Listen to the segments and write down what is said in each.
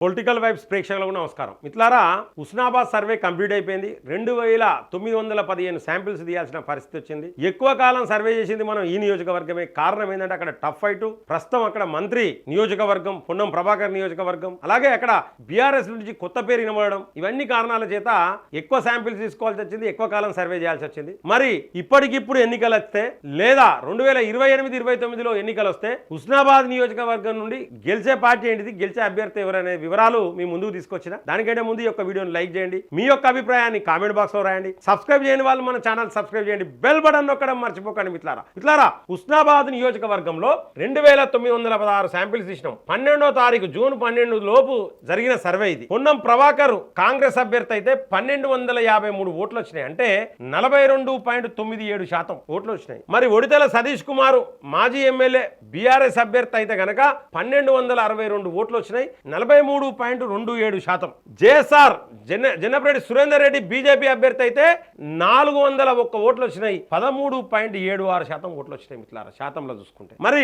Political vibes ప్రేక్షకులకు నమస్కారం. మిత్రులారా, హుస్నాబాద్ సర్వే కంప్లీట్ అయిపోయింది. 2915 శాంపిల్స్ తీయాల్సిన పరిస్థితి వచ్చింది. ఎక్కువ కాలం సర్వే చేసింది మనం ఈ నియోజకవర్గమే. కారణం ఏంటంటే అక్కడ టఫ్ ఫైట్. ప్రస్తుతం అక్కడ మంత్రి నియోజకవర్గం, పొన్నం ప్రభాకర్ నియోజకవర్గం, అలాగే అక్కడ బీఆర్ఎస్ నుంచి కొత్త పేరు వినబడడం, ఇవన్నీ కారణాల చేత ఎక్కువ శాంపిల్స్ తీసుకోవాల్సి వచ్చింది, ఎక్కువ కాలం సర్వే చేయాల్సి వచ్చింది. మరి ఇప్పటికిప్పుడు ఎన్నికలు వస్తే లేదా 2028-29లో ఎన్నికలు వస్తే హుస్నాబాద్ నియోజకవర్గం నుండి గెలిచే పార్టీ ఏంటిది, గెలిచే అభ్యర్థి ఎవరనే వివరాలు మీ ముందుకు తీసుకొచ్చిన. దానికంటే ముందు ఈ యొక్క వీడియోని లైక్ చేయండి, మీ యొక్క అభిప్రాయాన్ని కామెంట్ బాక్స్ లో రాయండి. సబ్స్క్రైబ్ చేయని వాళ్ళు మన ఛానల్ సబ్స్క్రైబ్ చేయండి, బెల్ బటన్ నొక్కడం మర్చిపోకండి. మిత్రులారా, హుస్నాబాద్ నియోజకవర్గంలో 2916 శాంపిల్స్ ఇచ్చినాం. 12వ తారీఖు జూన్ 12 లోపు జరిగిన సర్వే ఇది. పొన్నం ప్రభాకర్ కాంగ్రెస్ అభ్యర్థి అయితే 1253 ఓట్లు వచ్చినాయి, అంటే 42.97% ఓట్లు వచ్చినాయి. మరి ఒడితెల సతీష్ కుమార్ మాజీ ఎమ్మెల్యే బీఆర్ఎస్ అభ్యర్థి అయితే కనుక 1262 ఓట్లు వచ్చినాయి, 43.27%. జేఎస్ఆర్ జనపరెడ్డి సురేందర్ రెడ్డి బీజేపీ అభ్యర్థి అయితే 401 ఓట్లు వచ్చినాయి, 13.76% ఓట్లు వచ్చినాయి. మిత్రులారా, శాతంలో చూసుకుంటే మరి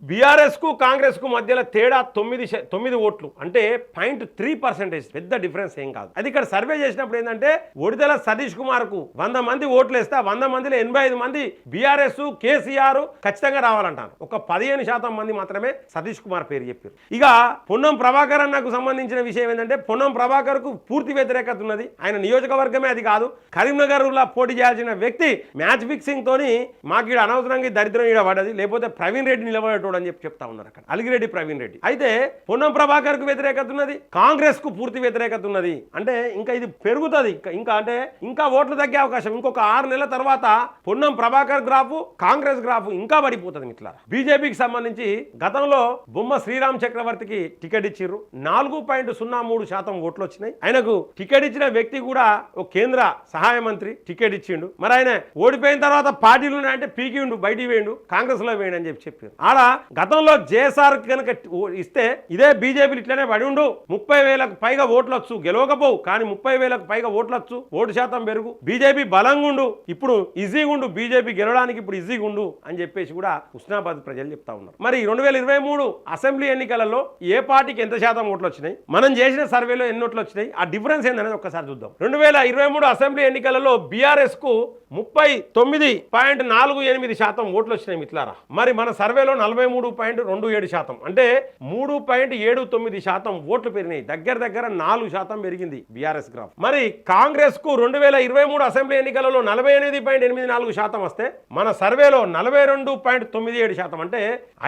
బీఆర్ఎస్ కు కాంగ్రెస్ కు మధ్యలో తేడా 9 ఓట్లు, అంటే 0.3%. పెద్ద డిఫరెన్స్ ఏం కాదు. అది ఇక్కడ సర్వే చేసినప్పుడు ఏంటంటే ఒడితెల సతీష్ కుమార్ కు 100 మంది ఓట్లు వేస్తే 100 మందిలో 85 మంది బీఆర్ఎస్ కేసీఆర్ ఖచ్చితంగా రావాలంటారు. ఒక 15% మంది మాత్రమే సతీష్ కుమార్ పేరు చెప్పారు. ఇక పొన్నం ప్రభాకర్ అన్నకు సంబంధించిన విషయం ఏంటంటే పొన్నం ప్రభాకర్ కు పూర్తి వ్యతిరేకత ఉన్నది. ఆయన నియోజకవర్గమే అది కాదు, కరీంనగర్ లా పోటీ చేయాల్సిన వ్యక్తి మ్యాచ్ ఫిక్సింగ్ తోని మాకు ఇక్కడ అనవసరంగా దరిద్రం ఈడ పడ్డది, లేకపోతే ప్రవీణ్ రెడ్డి నిలబడేటోడు అని చెప్తా ఉన్నారు అక్కడ. అలిగిరెడ్డి ప్రవీణ్ రెడ్డి అయితే పొన్నం ప్రభాకర్ కు వ్యతిరేకత ఉన్నది, కాంగ్రెస్ కు పూర్తి వ్యతిరేకత ఉన్నది. అంటే ఇంకా ఇది పెరుగుతుంది, ఇంకా ఓట్లు తగ్గే అవకాశం. ఇంకొక 6 నెలల తర్వాత పొన్నం ప్రభాకర్ గ్రాఫ్, కాంగ్రెస్ గ్రాఫ్ ఇంకా పడిపోతుంది. ఇట్లా బీజేపీకి సంబంధించి గతంలో బొమ్మ శ్రీరామ్ చక్రవర్తికి టికెట్ ఇచ్చిర్రు, 4.03% ఓట్లు వచ్చినాయి. ఆయనకు టికెట్ ఇచ్చిన వ్యక్తి కూడా ఒక కేంద్ర సహాయ మంత్రి టికెట్ ఇచ్చిండు. మరి ఆయన ఓడిపోయిన తర్వాత పార్టీలు అంటే పీకిండు, బయటికి వేయండు, కాంగ్రెస్ లో వేయండి అని చెప్పారు. ఆడ గతంలో జేఎస్ఆర్ కనుక ఇస్తే ఇదే బీజేపీలు ఇట్లనే పడి ఉండు, 30,000కు పైగా ఓట్లు వచ్చు, గెలవకపోవు కానీ 30,000కు పైగా ఓట్లు వచ్చు, ఓటు శాతం పెరుగు, బీజేపీ బలంగా ఉండు, ఇప్పుడు ఈజీగా ఉండు, బీజేపీ గెలవడానికి ఇప్పుడు ఈజీగా ఉండు అని చెప్పేసి కూడా హుస్నాబాద్ ప్రజలు చెప్తా ఉన్నారు. మరి 2023 అసెంబ్లీ ఎన్నికలలో ఏ పార్టీకి ఎంత శాతం ఓట్లు వచ్చినాయి, మనం చేసిన సర్వేలో ఎన్ని ఓట్లు వచ్చినాయి, ఆ డిఫరెన్స్ ఏందనేది ఒక్కసారి చూద్దాం. 2023 అసెంబ్లీ ఎన్నికలలో బీఆర్ఎస్ కు 39.48% ఓట్లు వచ్చినాయి. మిత్రులారా, మరి మన సర్వేలో 43.27%, అంటే 3.79% ఓట్లు పెరిగినాయి. దగ్గర 4% పెరిగింది బీఆర్ఎస్ గ్రాఫ్. మరి కాంగ్రెస్ కు 2023 అసెంబ్లీ ఎన్నికలలో 48.84% వస్తే మన సర్వేలో 42.97%, అంటే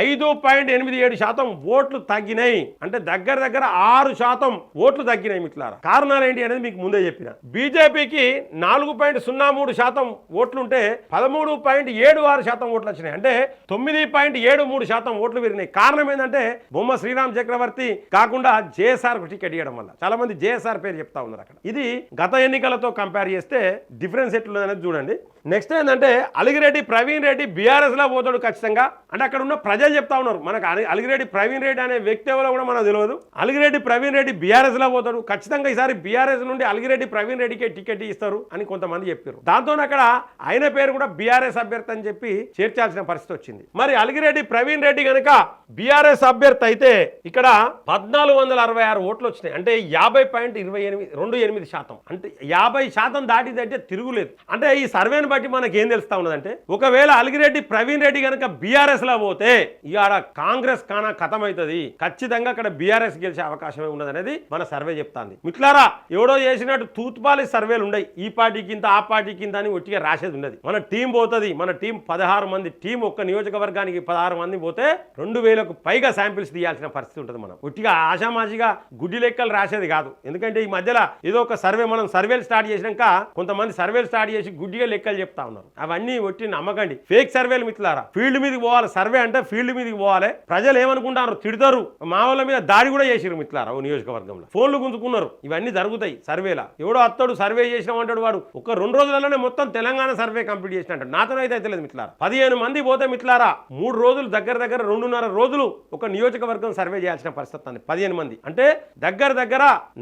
5.87% ఓట్లు తగ్గినాయి. అంటే దగ్గర 6% ఓట్లు తగ్గినాయి. మిత్రులారా, కారణాలు ఏంటి అనేది మీకు ముందే చెప్పిన. బీజేపీకి 4.03% ఓట్లుంటే 13.76% ఓట్లు వచ్చినాయి, అంటే 9.73% ఓట్లు పెరిగినాయి. కారణం ఏంటంటే బొమ్మ శ్రీరామ్ చక్రవర్తి కాకుండా జేఎస్ఆర్ కు టికెట్ ఇవ్వడం వల్ల. చాలా మంది జేఎస్ఆర్ పేరు చెప్తా ఉన్నారు అక్కడ. ఇది గత ఎన్నికలతో కంపేర్ చేస్తే డిఫరెన్స్ ఎట్లుందనేది చూడండి. నెక్స్ట్ ఏంటంటే అలిగిరెడ్డి ప్రవీణ్ రెడ్డి బీఆర్ఎస్ లో పోతాడు ఖచ్చితంగా, అంటే అక్కడ ఉన్న ప్రజలు చెప్తా ఉన్నారు. మనకు అలిగిరెడ్డి ప్రవీణ్ రెడ్డి అనే వ్యక్తి ఎవరో కూడా మనకు తెలియదు. అలిగిరెడ్డి ప్రవీణ్ రెడ్డి బీఆర్ఎస్ లో పోతాడు ఖచ్చితంగా. ఈసారి బీఆర్ఎస్ నుండి అలిగిరెడ్డి ప్రవీణ్ రెడ్డికే టికెట్ ఇస్తారు అని కొంతమంది చెప్పారు. దాంతో అక్కడ ఆయన పేరు కూడా బీఆర్ఎస్ అభ్యర్థి అని చెప్పి చేర్చాల్సిన పరిస్థితి వచ్చింది. మరి అలిగిరెడ్డి ప్రవీణ్ రెడ్డి కనుక బీఆర్ఎస్ అభ్యర్థి అయితే ఇక్కడ 1466 ఓట్లు వచ్చినాయి, అంటే 50.28%, అంటే 50% దాటిదంటే తిరుగులేదు. అంటే ఈ సర్వేను బట్టి మనకి ఏం తెలుస్తా ఉన్నదంటే ఒకవేళ అలిగిరెడ్డి ప్రవీణ్ రెడ్డి కనుక బీఆర్ఎస్ లో పోతే ఇక కాంగ్రెస్ కానా ఖతమవుతుంది, ఖచ్చితంగా అక్కడ బీఆర్ఎస్ గెలిచే అవకాశమే ఉన్నది అనేది మన సర్వే చెప్తాంది. మిత్రులారా, ఎవడో చేసినట్టు తూత్పాలి సర్వేలు ఉన్నాయి, ఈ పార్టీకి ఇంత ఆ పార్టీకి ఇంత అని ఒట్టిగా రాసేది ఉన్నది. మన టీం పోతుంది, మన టీం 16 మంది టీం, ఒక్క నియోజకవర్గానికి 16 మంది పోతే 2000కు పైగా శాంపిల్స్ తీయాల్సిన పరిస్థితి ఉంటుంది. మనం ఒట్టిగా ఆషామాషిగా గుడ్డి లెక్కలు రాసేది కాదు. ఎందుకంటే ఈ మధ్యలో ఏదో ఒక సర్వే మనం సర్వేలు స్టార్ట్ చేసినాక కొంతమంది సర్వేలు స్టార్ట్ చేసి గుడ్డిగా లెక్కలు చెప్తా ఉన్నారు. అవన్నీ ఒట్టి నమ్మకండి, ఫేక్ సర్వేలు. మిత్రులారా, ఫీల్డ్ మీదకి పోవాలి. సర్వే అంటే ఫీల్డ్ మీదకి పోవాలి. ప్రజలు ఏమనుకుంటారు, తిడతారు, మా వాళ్ళ మీద దాడి కూడా చేసిరు. మిత్రులారా, ఓ నియోజకవర్గంలో ఫోన్లు గుంజుకున్నారు. ఇవన్నీ జరుగుతాయి సర్వేలా. ఎవడో అత్తడు సర్వే చేసిన అంటాడు, వాడు ఒక 2 రోజులలోనే మొత్తం తెలంగాణ సర్వే కంప్లీట్ చేసినట్టు. నాతో అయితే తెలియదు మిత్రులారా. 15 మంది పోతే మిత్రులారా 3 రోజులు దగ్గర 2.5 రోజులు ఒక నియోజకవర్గం సర్వే చేయాల్సిన పరిస్థితి ఉంది. 15 మంది అంటే దగ్గర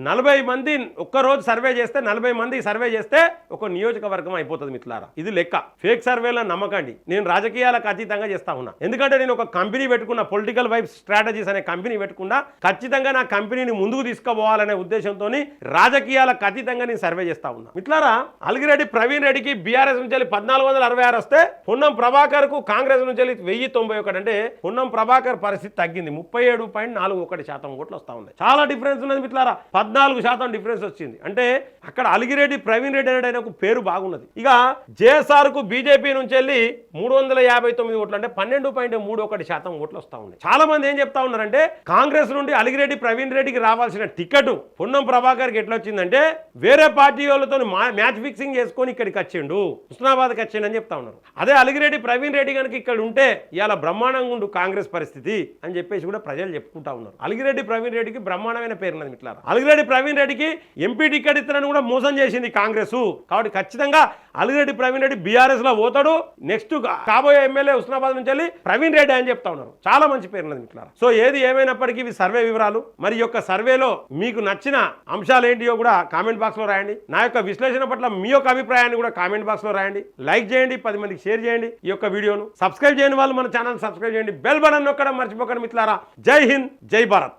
40 మంది ఒక్క రోజు సర్వే చేస్తే 40 మంది సర్వే చేస్తే ఒక నియోజకవర్గం అయిపోతుంది. మిత్రులారా, ఇది లెక్క. ఫేక్ సర్వేలను నమ్మకండి. నేను రాజకీయాలకు అతీతంగా చేస్తా ఉన్నా. ఎందుకంటే నేను ఒక కంపెనీ పెట్టుకున్న, పొలిటికల్ వైబ్ స్ట్రాటజీస్ అనే కంపెనీ పెట్టుకున్నా, ఖచ్చితంగా నా కంపెనీని ముందుకు తీసుకుపోవాలనే ఉద్దేశంతో రాజకీయాలకు అతీతంగా నేను సర్వే చేస్తా ఉన్నా. మిట్లారా, అలిగిరెడ్డి ప్రవీణ్ రెడ్డికి బీఆర్ఎస్ నుంచి 1466 వస్తే పొన్నం ప్రభాకర్ కు కాంగ్రెస్ నుంచి 1091 అంటే పొన్నం ప్రభాకర్ పరిస్థితి తగ్గింది. 37.41% ఓట్లు వస్తా ఉన్నాయి. చాలా డిఫరెన్స్ ఉన్నది మిట్లారా. 14% డిఫరెన్స్ వచ్చింది. అంటే అక్కడ అలిగిరెడ్డి ప్రవీణ్ రెడ్డి అనే ఒక పేరు బాగున్నది. ఇక జేఎస్ఆర్ కు బీజేపీ నుంచి 359 ఓట్లు అంటే 12.31% ఓట్లు వస్తా ఉన్నాయి. చాలా మంది ఏం చెప్తా ఉన్నారంటే కాంగ్రెస్ నుండి అలిగిరెడ్డి ప్రవీణ్ రెడ్డికి రావాల్సిన టికెట్ పొన్నం ప్రభాకర్కి ఎట్లా వచ్చిందంటే వేరే పార్టీ వాళ్ళతో మ్యాచ్ ఫిక్సింగ్ చేసుకొని ఇక్కడికి వచ్చిండు, హుస్నాబాద్కి వచ్చిండు అని చెప్తా ఉన్నారు. అదే అలిగిరెడ్డి ప్రవీణ్ రెడ్డి కనుక ఇక్కడ ఉంటే ఇవాళ బ్రహ్మాండంగా ఉండు కాంగ్రెస్ పరిస్థితి అని చెప్పేసి కూడా ప్రజలు చెప్పుకుంటా ఉన్నారు. అలిగిరెడ్డి ప్రవీణ్ రెడ్డికి బ్రహ్మాండమైన పేరున్నది మిట్లారా. అలిగిరెడ్డి ప్రవీణ్ రెడ్డికి ఎంపీ టికెట్ ఇస్తారని కూడా మోసం చేసింది కాంగ్రెస్. కాబట్టి ఖచ్చితంగా అలిగిరెడ్డి ప్రవీణ్ రెడ్డి బీఆర్ఎస్ లో పోతాడు. నెక్స్ట్ కాబోయే ఎమ్మెల్యే హుస్నాబాద్ నుంచి ప్రవీణ్ రెడ్డి అని చెప్తా ఉన్నారు. చాలా మంచి పేరున్నది మిట్లారా. సో ఏది ఏమైనప్పటికీ ఇవి సర్వే వివరాలు. మరి యొక్క సర్వేలో మీకు నచ్చిన అంశాలు ఏంటియో కూడా కామెంట్ బాక్స్ లో రాయండి. నా యొక్క విశ్లేషణ పట్ల మీ యొక్క అభిప్రాయాన్ని కూడా కామెంట్ బాక్స్ లో రాయండి. లైక్ చేయండి, 10 మందికి షేర్ చేయండి ఈ యొక్క వీడియోను. సబ్స్క్రైబ్ చేయని వాళ్ళు మన ఛానల్ సబ్స్క్రైబ్ చేయండి. బెల్ బటన్ నొక్కడం మర్చిపోకండి మిత్రులారా. జై హింద్, జై భారత్.